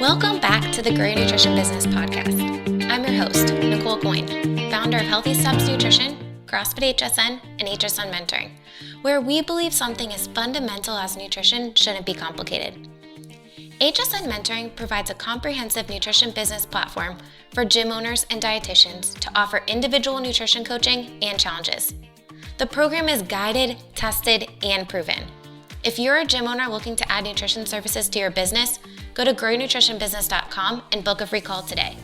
Welcome back to the Grow Your Nutrition Business Podcast. I'm your host, Nicole Coyne, founder of Healthy Steps Nutrition, CrossFit HSN, and HSN Mentoring, where we believe something as fundamental as nutrition shouldn't be complicated. HSN Mentoring provides a comprehensive nutrition business platform for gym owners and dietitians to offer individual nutrition coaching and challenges. The program is guided, tested, and proven. If you're a gym owner looking to add nutrition services to your business, go to grownutritionbusiness.com and book a free call today.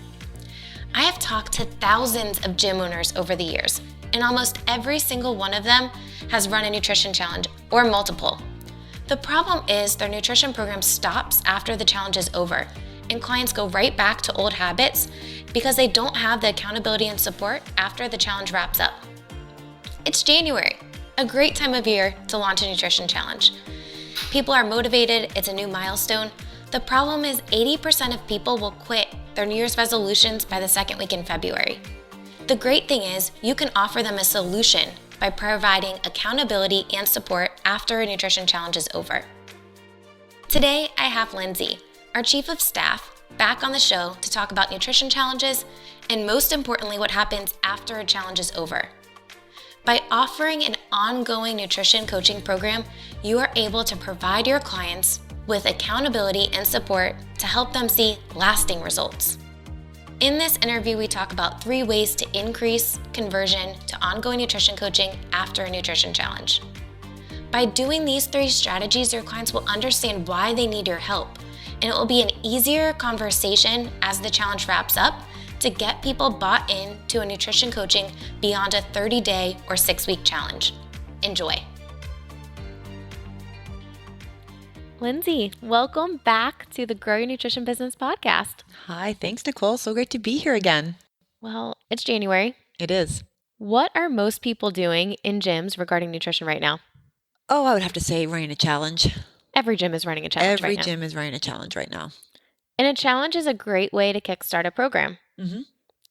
I have talked to thousands of gym owners over the years, and almost every single one of them has run a nutrition challenge or multiple. The problem is their nutrition program stops after the challenge is over, and clients go right back to old habits because they don't have the accountability and support after the challenge wraps up. It's January, a great time of year to launch a nutrition challenge. People are motivated, it's a new milestone. The problem is 80% of people will quit their New Year's resolutions by the second week in February. The great thing is you can offer them a solution by providing accountability and support after a nutrition challenge is over. Today, I have Lindsay, our Chief of Staff, back on the show to talk about nutrition challenges and most importantly, what happens after a challenge is over. By offering an ongoing nutrition coaching program, you are able to provide your clients with accountability and support to help them see lasting results. In this interview, we talk about 3 ways to increase conversion to ongoing nutrition coaching after a nutrition challenge. By doing these 3 strategies, your clients will understand why they need your help, and it will be an easier conversation as the challenge wraps up to get people bought in to a nutrition coaching beyond a 30-day or 6-week challenge. Enjoy. Lindsay, welcome back to the Grow Your Nutrition Business Podcast. Hi, thanks, Nicole. So great to be here again. Well, it's January. It is. What are most people doing in gyms regarding nutrition right now? Oh, I would have to say running a challenge. Every gym is running a challenge right now. Every gym is running a challenge right now. And a challenge is a great way to kickstart a program. Mm-hmm.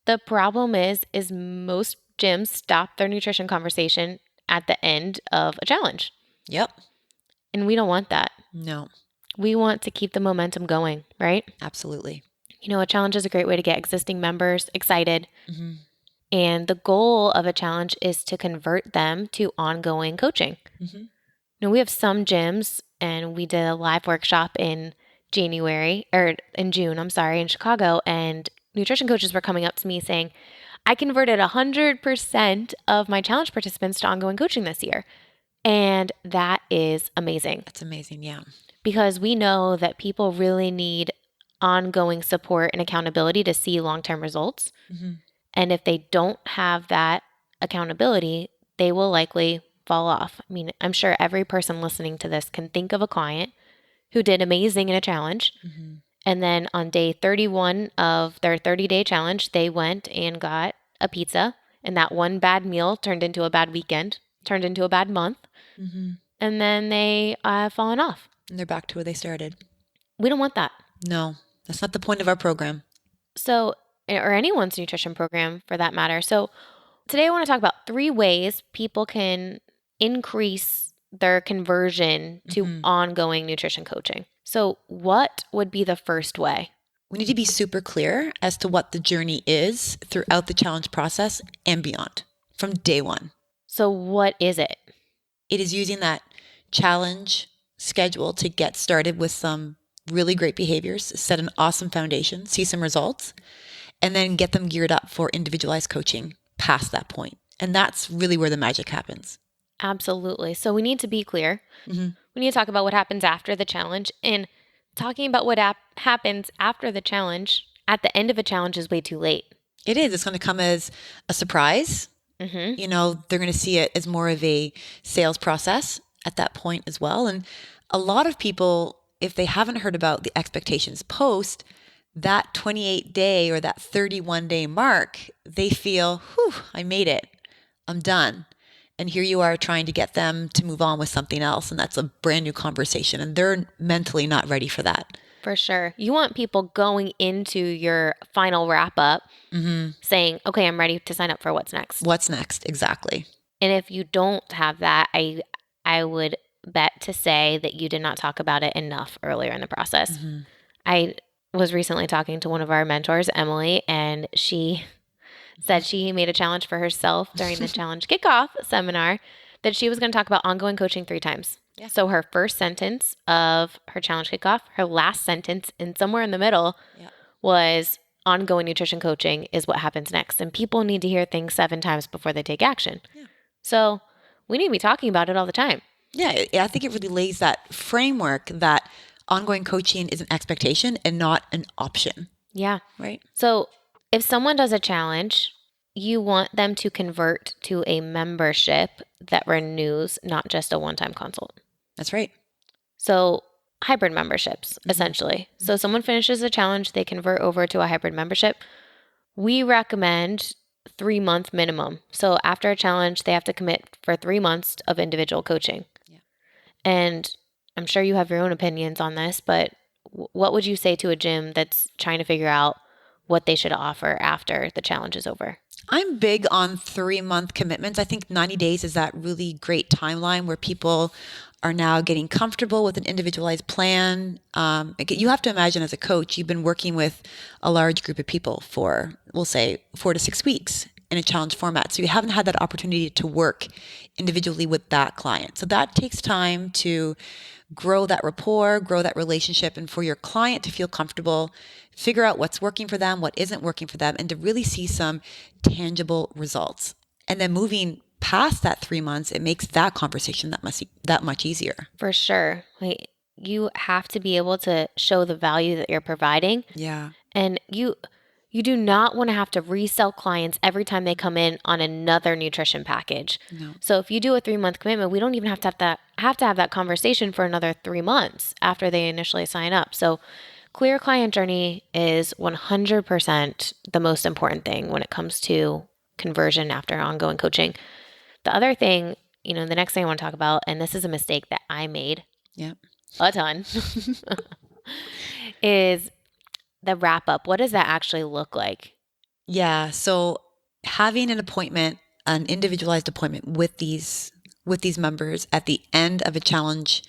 The problem is most gyms stop their nutrition conversation at the end of a challenge. Yep. And we don't want that. No. We want to keep the momentum going, right? Absolutely. You know, a challenge is a great way to get existing members excited. Mm-hmm. And the goal of a challenge is to convert them to ongoing coaching. Mm-hmm. Now, we have some gyms, and we did a live workshop in June, in Chicago, and nutrition coaches were coming up to me saying, I converted 100% of my challenge participants to ongoing coaching this year. And that is amazing. That's amazing, yeah. Because we know that people really need ongoing support and accountability to see long-term results. Mm-hmm. And if they don't have that accountability, they will likely fall off. I mean, I'm sure every person listening to this can think of a client who did amazing in a challenge. Mm-hmm. And then on day 31 of their 30-day challenge, they went and got a pizza. And that one bad meal turned into a bad weekend, turned into a bad month. Mm-hmm. And then they fallen off. And they're back to where they started. We don't want that. No, that's not the point of our program. So, or anyone's nutrition program for that matter. So today I want to talk about 3 ways people can increase their conversion to ongoing nutrition coaching. So what would be the first way? We need to be super clear as to what the journey is throughout the challenge process and beyond from day one. So what is it? It is using that challenge schedule to get started with some really great behaviors, set an awesome foundation, see some results, and then get them geared up for individualized coaching past that point. And that's really where the magic happens. Absolutely. So we need to be clear. Mm-hmm. We need to talk about what happens after the challenge. And talking about what happens after the challenge at the end of a challenge is way too late. It is. It's going to come as a surprise. Mm-hmm. You know, they're going to see it as more of a sales process at that point as well. And a lot of people, if they haven't heard about the expectations post, that 28-day or that 31-day mark, they feel, whew, I made it. I'm done. And here you are trying to get them to move on with something else. And that's a brand new conversation. And they're mentally not ready for that. For sure. You want people going into your final wrap up saying, okay, I'm ready to sign up for what's next. What's next? Exactly. And if you don't have that, I would bet to say that you did not talk about it enough earlier in the process. Mm-hmm. I was recently talking to one of our mentors, Emily, and she said she made a challenge for herself during the challenge kickoff seminar that she was going to talk about ongoing coaching 3 times. Yeah. So her first sentence of her challenge kickoff, her last sentence, and somewhere in the middle was ongoing nutrition coaching is what happens next. And people need to hear things 7 times before they take action. Yeah. So we need to be talking about it all the time. Yeah, I think it really lays that framework that ongoing coaching is an expectation and not an option. Yeah. Right. So if someone does a challenge, you want them to convert to a membership that renews, not just a one-time consult. That's right. So hybrid memberships, essentially. So someone finishes a challenge, they convert over to a hybrid membership. We recommend 3-month minimum. So after a challenge, they have to commit for 3 months of individual coaching. Yeah. And I'm sure you have your own opinions on this, but what would you say to a gym that's trying to figure out what they should offer after the challenge is over? I'm big on 3-month commitments. I think 90 days is that really great timeline where people are now getting comfortable with an individualized plan. You have to imagine as a coach, you've been working with a large group of people for, we'll say, 4 to 6 weeks in a challenge format. So you haven't had that opportunity to work individually with that client. So that takes time to grow that rapport, grow that relationship, and for your client to feel comfortable, figure out what's working for them, what isn't working for them, and to really see some tangible results. And then moving past that 3 months, it makes that conversation that much easier. For sure. Like, you have to be able to show the value that you're providing. Yeah. And you do not want to have to resell clients every time they come in on another nutrition package. No. So if you do a 3-month commitment, we don't even have to have that conversation for another 3 months after they initially sign up. So clear client journey is 100% the most important thing when it comes to conversion after ongoing coaching. The other thing, the next thing I want to talk about, and this is a mistake that I made a ton, is the wrap up. What does that actually look like? Yeah. So having an individualized appointment with these members at the end of a challenge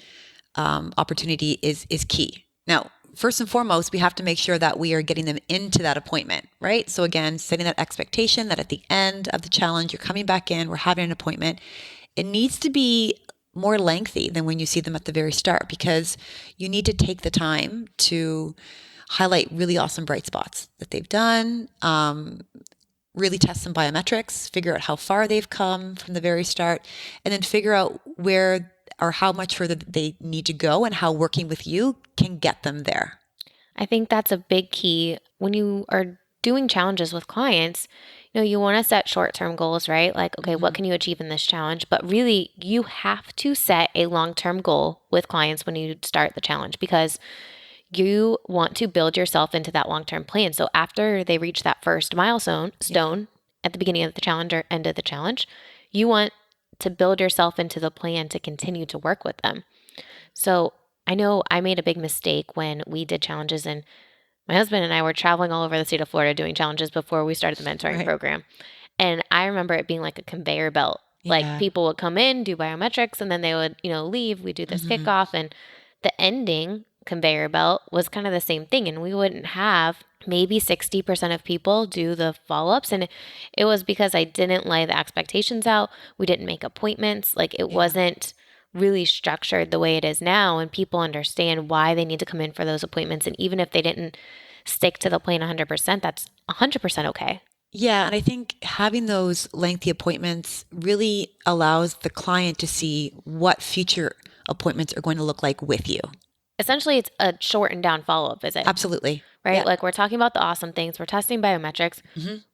opportunity is key. Now, first and foremost, we have to make sure that we are getting them into that appointment, right? So again, setting that expectation that at the end of the challenge, you're coming back in, we're having an appointment. It needs to be more lengthy than when you see them at the very start, because you need to take the time to highlight really awesome bright spots that they've done, really test some biometrics, figure out how far they've come from the very start, and then figure out where or how much further they need to go and how working with you can get them there. I think that's a big key when you are doing challenges with clients. You want to set short-term goals, right? Like, okay, what can you achieve in this challenge? But really, you have to set a long-term goal with clients when you start the challenge, because you want to build yourself into that long-term plan. So after they reach that first milestone at the beginning of the challenge or end of the challenge, you want to build yourself into the plan to continue to work with them. So I know I made a big mistake when we did challenges, and my husband and I were traveling all over the state of Florida doing challenges before we started the mentoring program. And I remember it being like a conveyor belt. Yeah. Like, people would come in, do biometrics, and then they would, leave. We do this kickoff, and the ending conveyor belt was kind of the same thing. And we wouldn't have maybe 60% of people do the follow-ups. And it was because I didn't lay the expectations out. We didn't make appointments. Like, it wasn't really structured the way it is now. And people understand why they need to come in for those appointments. And even if they didn't stick to the plan 100%, that's 100% okay. Yeah. And I think having those lengthy appointments really allows the client to see what future appointments are going to look like with you. Essentially, it's a shortened down follow-up visit. Absolutely. Right? Yeah. Like, we're talking about the awesome things. We're testing biometrics.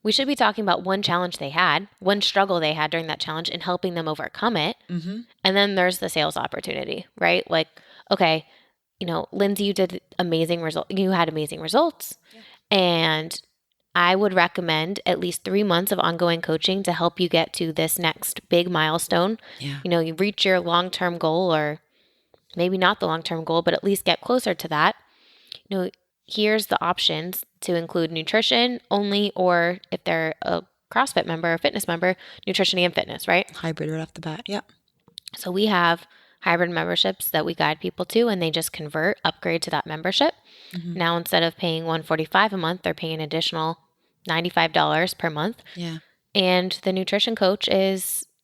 We should be talking about one challenge they had, one struggle they had during that challenge, and helping them overcome it. And then there's the sales opportunity, right? Like, okay, Lindsay, you did amazing results. You had amazing results. Yeah. And I would recommend at least 3 months of ongoing coaching to help you get to this next big milestone. Yeah. You reach your long-term goal, or maybe not the long-term goal, but at least get closer to that. Here's the options to include nutrition only, or if they're a CrossFit member or fitness member, nutrition and fitness, right? Hybrid right off the bat. Yeah. So we have hybrid memberships that we guide people to, and they just convert, upgrade to that membership. Now, instead of paying $145 a month, they're paying an additional $95 per month. Yeah. And the nutrition coach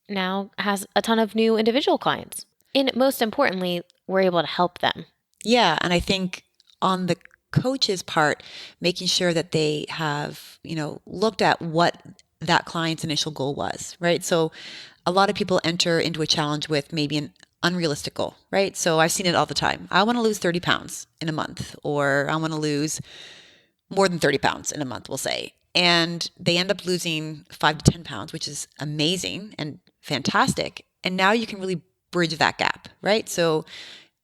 now has a ton of new individual clients. And most importantly, we're able to help them. Yeah. And I think on the coach's part, making sure that they have, looked at what that client's initial goal was, right? So a lot of people enter into a challenge with maybe an unrealistic goal, right? So I've seen it all the time. I want to lose 30 pounds in a month, or I want to lose more than 30 pounds in a month, we'll say. And they end up losing 5 to 10 pounds, which is amazing and fantastic. And now you can really bridge that gap, right? So,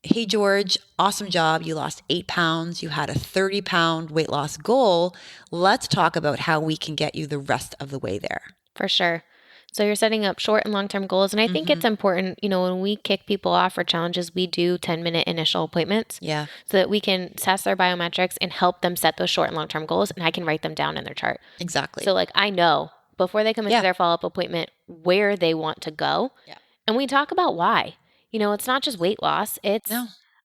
hey, George, awesome job. You lost 8 pounds. You had a 30-pound weight loss goal. Let's talk about how we can get you the rest of the way there. For sure. So you're setting up short and long-term goals. And I think it's important, when we kick people off for challenges, we do 10-minute initial appointments. Yeah. So that we can test their biometrics and help them set those short and long-term goals. And I can write them down in their chart. Exactly. So I know before they come into their follow-up appointment where they want to go. Yeah. And we talk about why. It's not just weight loss. It's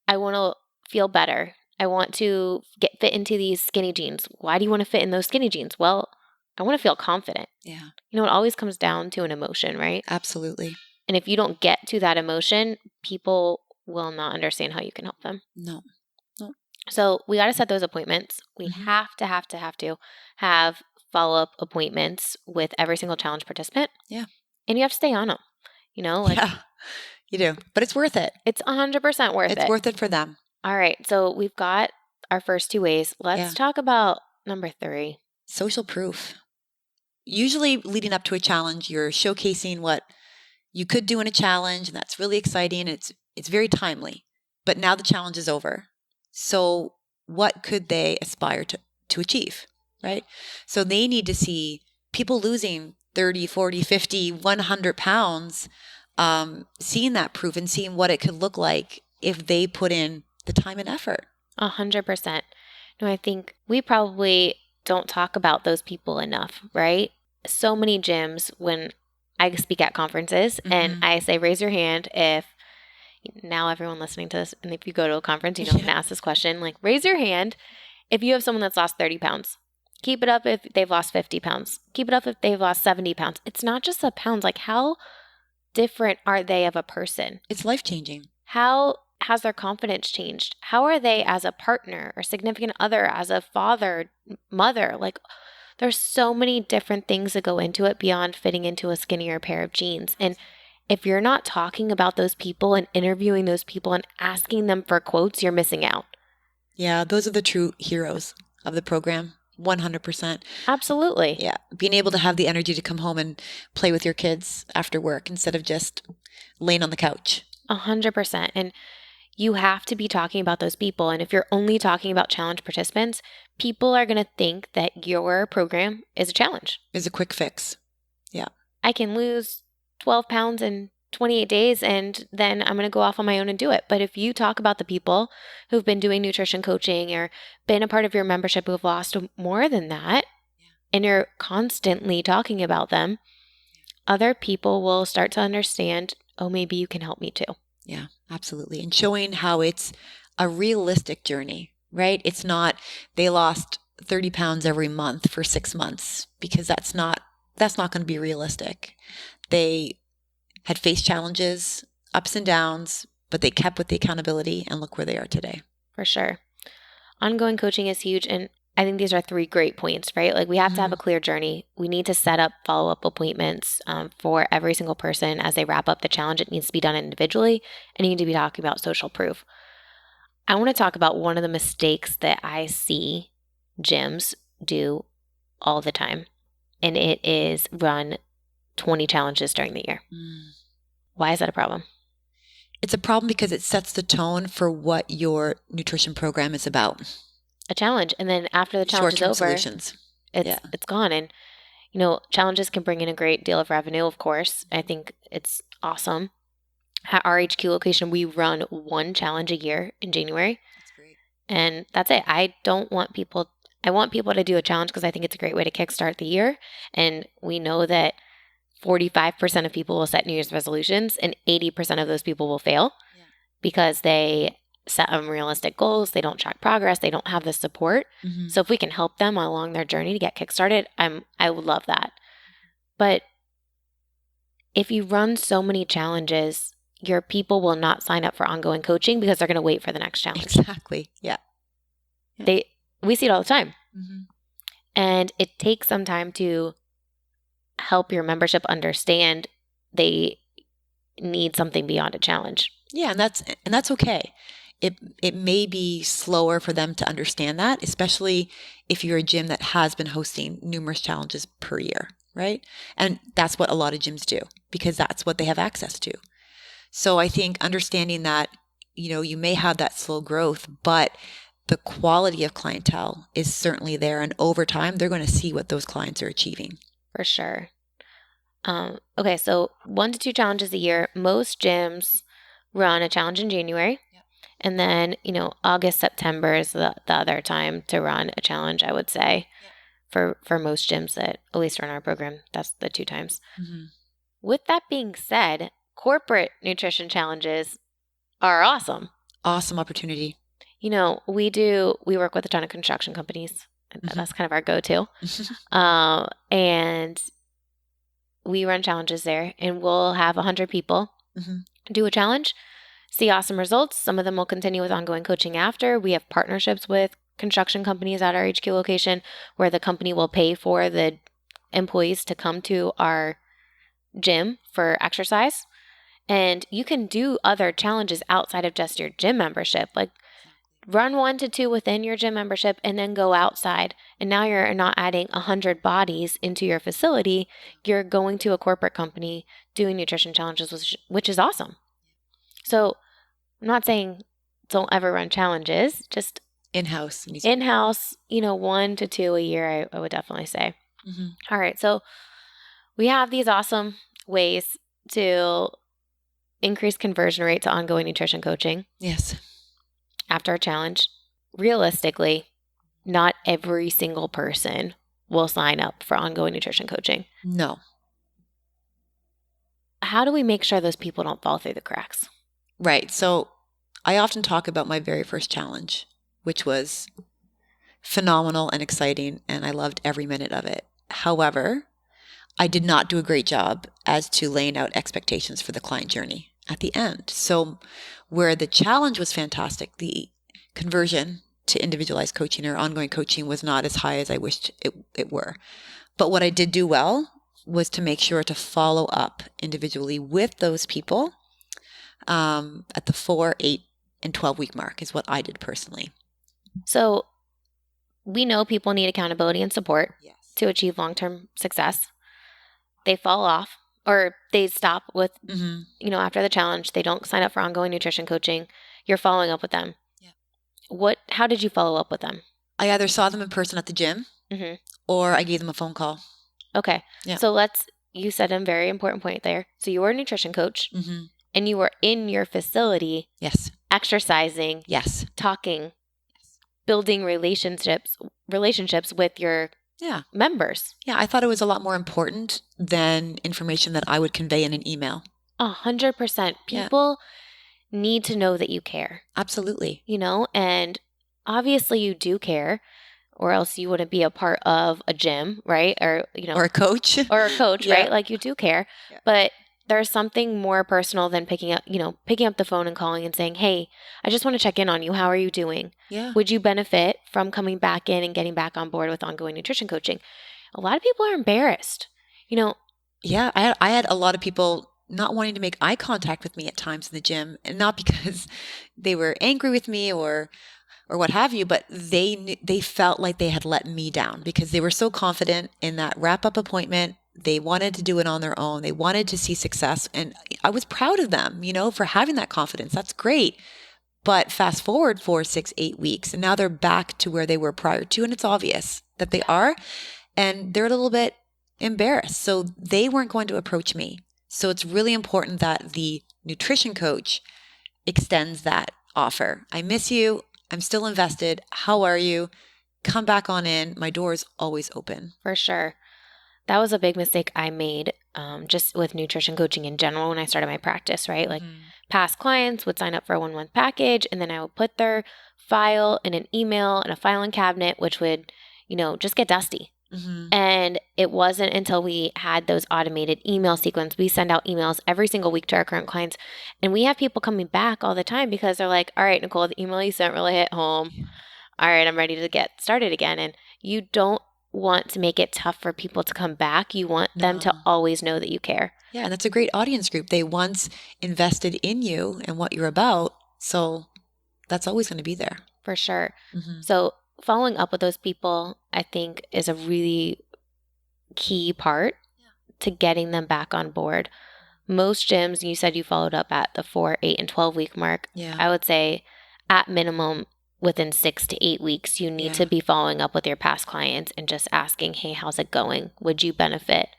I want to feel better. I want to fit into these skinny jeans. Why do you want to fit in those skinny jeans? Well, I want to feel confident. Yeah. It always comes down to an emotion, right? Absolutely. And if you don't get to that emotion, people will not understand how you can help them. No. So we got to set those appointments. We have to have follow-up appointments with every single challenge participant. Yeah. And you have to stay on them. Yeah, you do. But it's worth it. It's 100% worth it. It's worth it for them. All right. So we've got our first 2 ways. Let's talk about number 3. Social proof. Usually leading up to a challenge, you're showcasing what you could do in a challenge, and that's really exciting. It's very timely. But now the challenge is over. So what could they aspire to achieve, right? So they need to see people losing 30, 40, 50, 100 pounds, seeing that proof and seeing what it could look like if they put in the time and effort. 100%. No, I think we probably don't talk about those people enough, right? So many gyms, when I speak at conferences and I say, raise your hand if, now everyone listening to this, and if you go to a conference, you can ask this question, raise your hand if you have someone that's lost 30 pounds. Keep it up if they've lost 50 pounds. Keep it up if they've lost 70 pounds. It's not just the pounds. How different are they of a person? It's life-changing. How has their confidence changed? How are they as a partner or significant other, as a father, mother? There's so many different things that go into it beyond fitting into a skinnier pair of jeans. And if you're not talking about those people and interviewing those people and asking them for quotes, you're missing out. Yeah, those are the true heroes of the program. 100%. Absolutely. Yeah. Being able to have the energy to come home and play with your kids after work instead of just laying on the couch. 100%. And you have to be talking about those people. And if you're only talking about challenge participants, people are going to think that your program is a challenge. Is a quick fix. Yeah. I can lose 12 pounds in 28 days and then I'm going to go off on my own and do it. But if you talk about the people who've been doing nutrition coaching or been a part of your membership who have lost more than that, and you're constantly talking about them, other people will start to understand, oh, maybe you can help me too. Yeah, absolutely. And showing how it's a realistic journey, right? It's not they lost 30 pounds every month for 6 months, because that's not going to be realistic. They had faced challenges, ups and downs, but they kept with the accountability, and look where they are today. For sure. Ongoing coaching is huge. And I think these are 3 great points, right? We have to have a clear journey. We need to set up follow-up appointments for every single person as they wrap up the challenge. It needs to be done individually, and you need to be talking about social proof. I want to talk about one of the mistakes that I see gyms do all the time, and it is run 20 challenges during the year. Why is that a problem? It's a problem because it sets the tone for what your nutrition program is about. A challenge. And then after the challenge is over, solutions. It's gone. And, challenges can bring in a great deal of revenue, of course. I think it's awesome. At our HQ location, we run 1 challenge a year in January. That's great. And that's it. I want people to do a challenge because I think it's a great way to kickstart the year. And we know that 45% of people will set New Year's resolutions and 80% of those people will fail. Yeah. because they set unrealistic goals. They don't track progress. They don't have the support. Mm-hmm. So if we can help them along their journey to get kickstarted, I would love that. But if you run so many challenges, your people will not sign up for ongoing coaching because they're going to wait for the next challenge. Exactly. Yeah. We see it all the time. Mm-hmm. And it takes some time to help your membership understand they need something beyond a challenge. Yeah, and that's okay. It may be slower for them to understand that, especially if you're a gym that has been hosting numerous challenges per year, right? And that's what a lot of gyms do because that's what they have access to. So I think understanding that, you may have that slow growth, but the quality of clientele is certainly there. And over time, they're going to see what those clients are achieving. For sure. Okay, so 1 to 2 challenges a year. Most gyms run a challenge in January. Yep. And then, August, September is the other time to run a challenge, I would say. Yep. For most gyms that at least run our program, that's the 2 times. Mm-hmm. With that being said, corporate nutrition challenges are awesome. Awesome opportunity. We work with a ton of construction companies. Mm-hmm. That's kind of our go-to. And we run challenges there, and we'll have 100 people mm-hmm. do a challenge, see awesome results. Some of them will continue with ongoing coaching after. We have partnerships with construction companies at our HQ location where the company will pay for the employees to come to our gym for exercise. And you can do other challenges outside of just your gym membership, like run 1 to 2 within your gym membership and then go outside. And now you're not adding 100 bodies into your facility. You're going to a corporate company doing nutrition challenges, which is awesome. So I'm not saying don't ever run challenges, just in-house. 1 to 2 a year, I would definitely say. Mm-hmm. All right. So we have these awesome ways to increase conversion rate to ongoing nutrition coaching. Yes. After a challenge, realistically, not every single person will sign up for ongoing nutrition coaching. No. How do we make sure those people don't fall through the cracks? Right. So I often talk about my very first challenge, which was phenomenal and exciting, and I loved every minute of it. However, I did not do a great job as to laying out expectations for the client journey at the end. So where the challenge was fantastic, the conversion to individualized coaching or ongoing coaching was not as high as I wished it were. But what I did do well was to make sure to follow up individually with those people at the 4, 8, and 12-week mark is what I did personally. So we know people need accountability and support Yes. to achieve long-term success. They fall off or they stop with, mm-hmm. After the challenge, they don't sign up for ongoing nutrition coaching. You're following up with them. Yeah. How did you follow up with them? I either saw them in person at the gym mm-hmm. or I gave them a phone call. Okay. Yeah. So you said a very important point there. So you were a nutrition coach mm-hmm. and you were in your facility. Yes. Exercising. Yes. Talking. Yes. Building relationships with your members. Yeah, I thought it was a lot more important than information that I would convey in an email. 100%. People need to know that you care. Absolutely. And obviously you do care, or else you wouldn't be a part of a gym, right? Or, or a coach. Or a coach, right? Like you do care. Yeah. But there's something more personal than picking up the phone and calling and saying, hey, I just want to check in on you. How are you doing? Yeah. Would you benefit from coming back in and getting back on board with ongoing nutrition coaching? A lot of people are embarrassed, Yeah. I had a lot of people not wanting to make eye contact with me at times in the gym, and not because they were angry with me or what have you, but they felt like they had let me down because they were so confident in that wrap-up appointment. They wanted to do it on their own. They wanted to see success. And I was proud of them, for having that confidence. That's great. But fast forward 4, 6, 8 weeks, and now they're back to where they were prior to. And it's obvious that they are. And they're a little bit embarrassed. So they weren't going to approach me. So it's really important that the nutrition coach extends that offer. I miss you. I'm still invested. How are you? Come back on in. My door is always open. For sure. That was a big mistake I made just with nutrition coaching in general when I started my practice, right? Like past clients would sign up for a 1-month package, and then I would put their file in an email and a filing cabinet, which would, just get dusty. Mm-hmm. And it wasn't until we had those automated email sequence. We send out emails every single week to our current clients. And we have people coming back all the time because they're like, all right, Nicole, the email you sent really hit home. All right, I'm ready to get started again. And you don't want to make it tough for people to come back. You want them to always know that you care. Yeah, and that's a great audience group. They once invested in you and what you're about. So that's always going to be there. For sure. Mm-hmm. So following up with those people, I think, is a really key part to getting them back on board. Most gyms, you said you followed up at the 4, 8, and 12 week mark. Yeah. I would say at minimum within 6 to 8 weeks, you need to be following up with your past clients and just asking, hey, how's it going? Would you benefit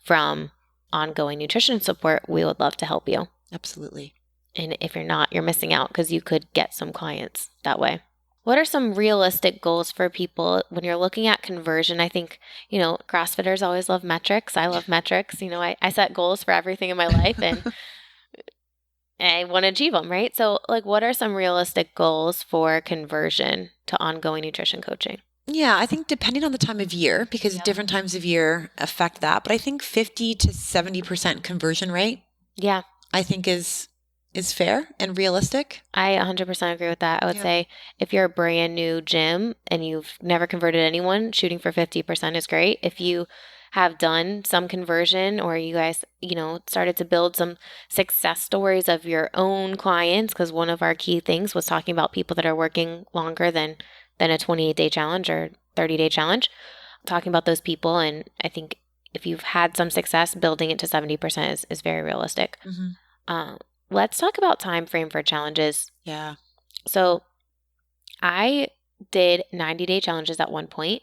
from ongoing nutrition support? We would love to help you. Absolutely. And if you're not, you're missing out because you could get some clients that way. What are some realistic goals for people when you're looking at conversion? I think, CrossFitters always love metrics. I love metrics. I set goals for everything in my life and I want to achieve them, right? So what are some realistic goals for conversion to ongoing nutrition coaching? Yeah, I think depending on the time of year, because different times of year affect that, but I think 50 to 70% conversion rate, I think is fair and realistic. I 100% agree with that. I would say if you're a brand new gym and you've never converted anyone, shooting for 50% is great. If you have done some conversion or you guys, started to build some success stories of your own clients, because one of our key things was talking about people that are working longer than a 28-day challenge or 30-day challenge, talking about those people. And I think if you've had some success, building it to 70% is very realistic. Mm-hmm. Let's talk about time frame for challenges. Yeah. So I did 90-day challenges at one point,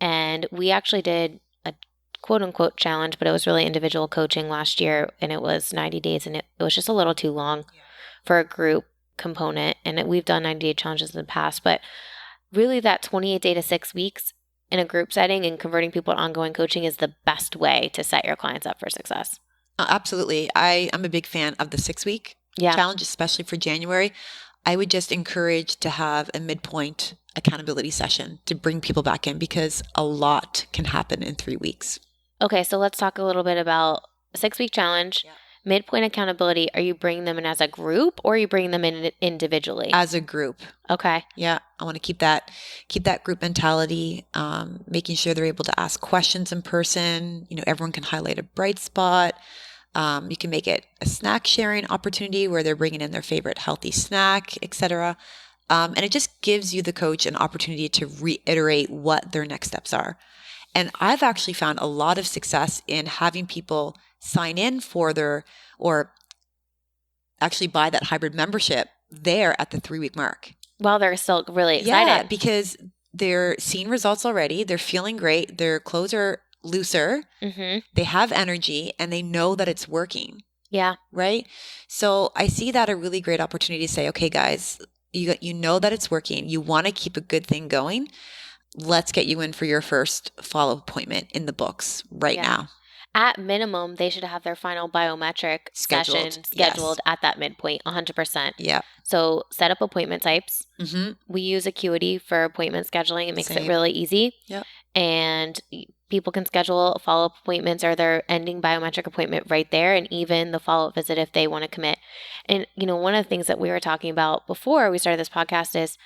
and we actually did a quote-unquote challenge, but it was really individual coaching last year, and it was 90 days, and it was just a little too long for a group component, and we've done 90-day challenges in the past, but really that 28-day to 6 weeks in a group setting and converting people to ongoing coaching is the best way to set your clients up for success. Absolutely. I'm a big fan of the 6-week challenge, especially for January. I would just encourage to have a midpoint accountability session to bring people back in, because a lot can happen in 3 weeks. Okay, so let's talk a little bit about a 6-week challenge. Midpoint accountability, are you bringing them in as a group or are you bringing them in individually? As a group. Okay. Yeah, I want to keep that group mentality, making sure they're able to ask questions in person. Everyone can highlight a bright spot. You can make it a snack sharing opportunity where they're bringing in their favorite healthy snack, etc. And it just gives you, the coach, an opportunity to reiterate what their next steps are. And I've actually found a lot of success in having people sign in or actually buy that hybrid membership there at the 3-week mark. Well, they're still really excited. Yeah, because they're seeing results already. They're feeling great. Their clothes are looser. Mm-hmm. They have energy and they know that it's working. Yeah. Right? So I see that a really great opportunity to say, okay, guys, you know that it's working. You want to keep a good thing going. Let's get you in for your first follow-up appointment in the books right now. At minimum, they should have their final biometric session scheduled at that midpoint, 100%. Yeah. So set up appointment types. Mm-hmm. We use Acuity for appointment scheduling. It makes it really easy. Yep. And people can schedule follow-up appointments or their ending biometric appointment right there, and even the follow-up visit if they want to commit. And, one of the things that we were talking about before we started this podcast is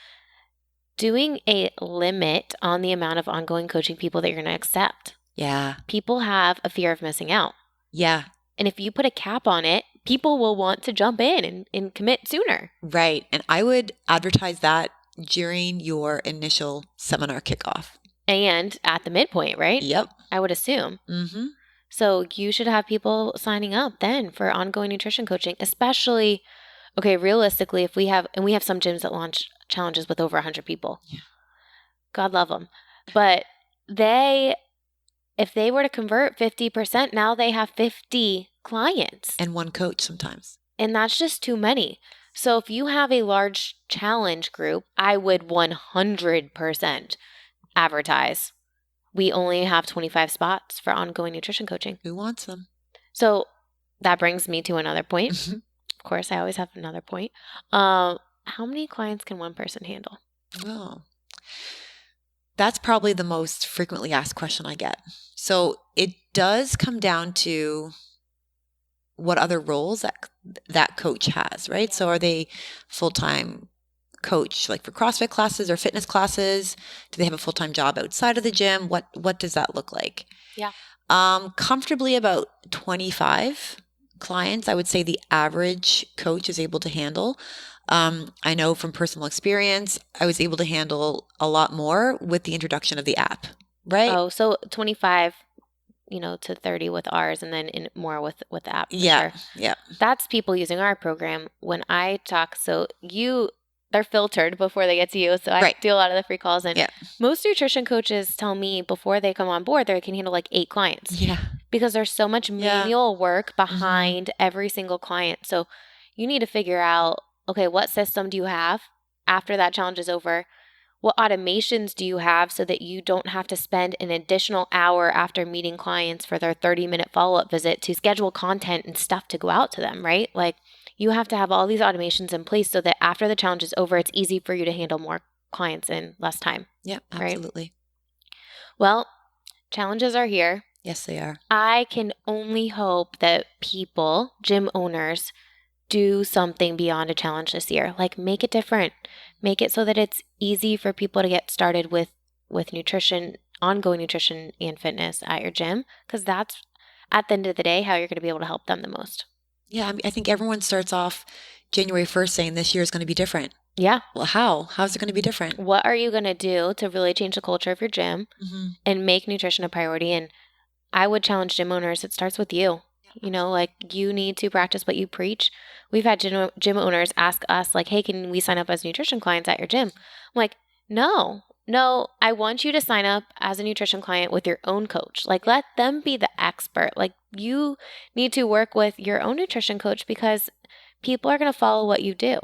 doing a limit on the amount of ongoing coaching people that you're going to accept. Yeah. People have a fear of missing out. Yeah. And if you put a cap on it, people will want to jump in and commit sooner. Right. And I would advertise that during your initial seminar kickoff. And at the midpoint, right? Yep. I would assume. Mm-hmm. So you should have people signing up then for ongoing nutrition coaching, especially, realistically, if we have some gyms that launch challenges with over 100 people. Yeah. God love them. But if they were to convert 50%, now they have 50 clients. And one coach sometimes. And that's just too many. So if you have a large challenge group, I would 100% advertise. We only have 25 spots for ongoing nutrition coaching. Who wants them? So that brings me to another point. of course, I always have another point. How many clients can one person handle? Oh, that's probably the most frequently asked question I get. So it does come down to what other roles that coach has, right? So are they full-time coach, like for CrossFit classes or fitness classes? Do they have a full-time job outside of the gym? What does that look like? Yeah. Comfortably about 25 clients, I would say the average coach is able to handle. I know from personal experience, I was able to handle a lot more with the introduction of the app, right? Oh, so 25, to 30 with ours, and then more with the app. Yeah. Sure. Yeah. That's people using our program. When I talk, they're filtered before they get to you. So I do a lot of the free calls, and most nutrition coaches tell me before they come on board, they can handle like 8 clients. Yeah. Because there's so much manual work behind every single client. So you need to figure out, okay, what system do you have after that challenge is over? What automations do you have so that you don't have to spend an additional hour after meeting clients for their 30-minute follow-up visit to schedule content and stuff to go out to them, right? Like, you have to have all these automations in place so that after the challenge is over, it's easy for you to handle more clients in less time. Yep, absolutely. Right? Well, challenges are here. Yes, they are. I can only hope that people, gym owners, do something beyond a challenge this year. Like, make it different. Make it so that it's easy for people to get started with nutrition, ongoing nutrition and fitness at your gym, because that's, at the end of the day, how you're going to be able to help them the most. Yeah, I think everyone starts off January 1st saying this year is going to be different. Yeah. Well, how? How's it going to be different? What are you going to do to really change the culture of your gym and make nutrition a priority? And I would challenge gym owners, it starts with you. Like, you need to practice what you preach. We've had gym owners ask us, like, hey, can we sign up as nutrition clients at your gym? I'm like, no, I want you to sign up as a nutrition client with your own coach. Like, let them be the expert. Like, you need to work with your own nutrition coach because people are going to follow what you do.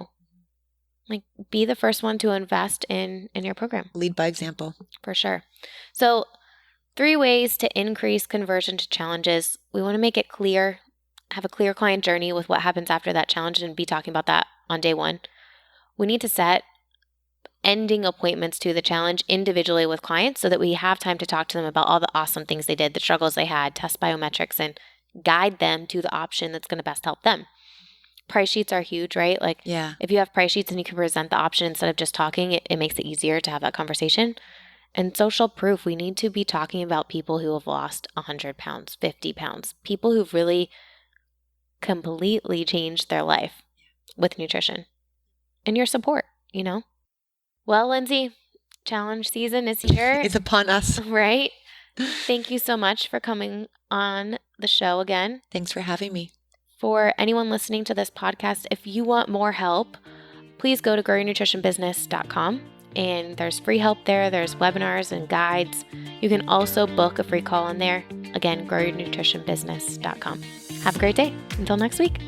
Like, be the first one to invest in your program. Lead by example. For sure. So 3 ways to increase conversion to challenges. We want to make it clear, have a clear client journey with what happens after that challenge and be talking about that on day 1. We need to set ending appointments to the challenge individually with clients so that we have time to talk to them about all the awesome things they did, the struggles they had, test biometrics, and guide them to the option that's going to best help them. Price sheets are huge, right? Like, if you have price sheets and you can present the option instead of just talking, it makes it easier to have that conversation. And social proof, we need to be talking about people who have lost 100 pounds, 50 pounds, people who've really completely changed their life with nutrition and your support, Well, Lindsay, challenge season is here. It's upon us. Right? Thank you so much for coming on the show again. Thanks for having me. For anyone listening to this podcast, if you want more help, please go to growyournutritionbusiness.com. And there's free help there. There's webinars and guides. You can also book a free call on there. Again, growyournutritionbusiness.com. Have a great day. Until next week.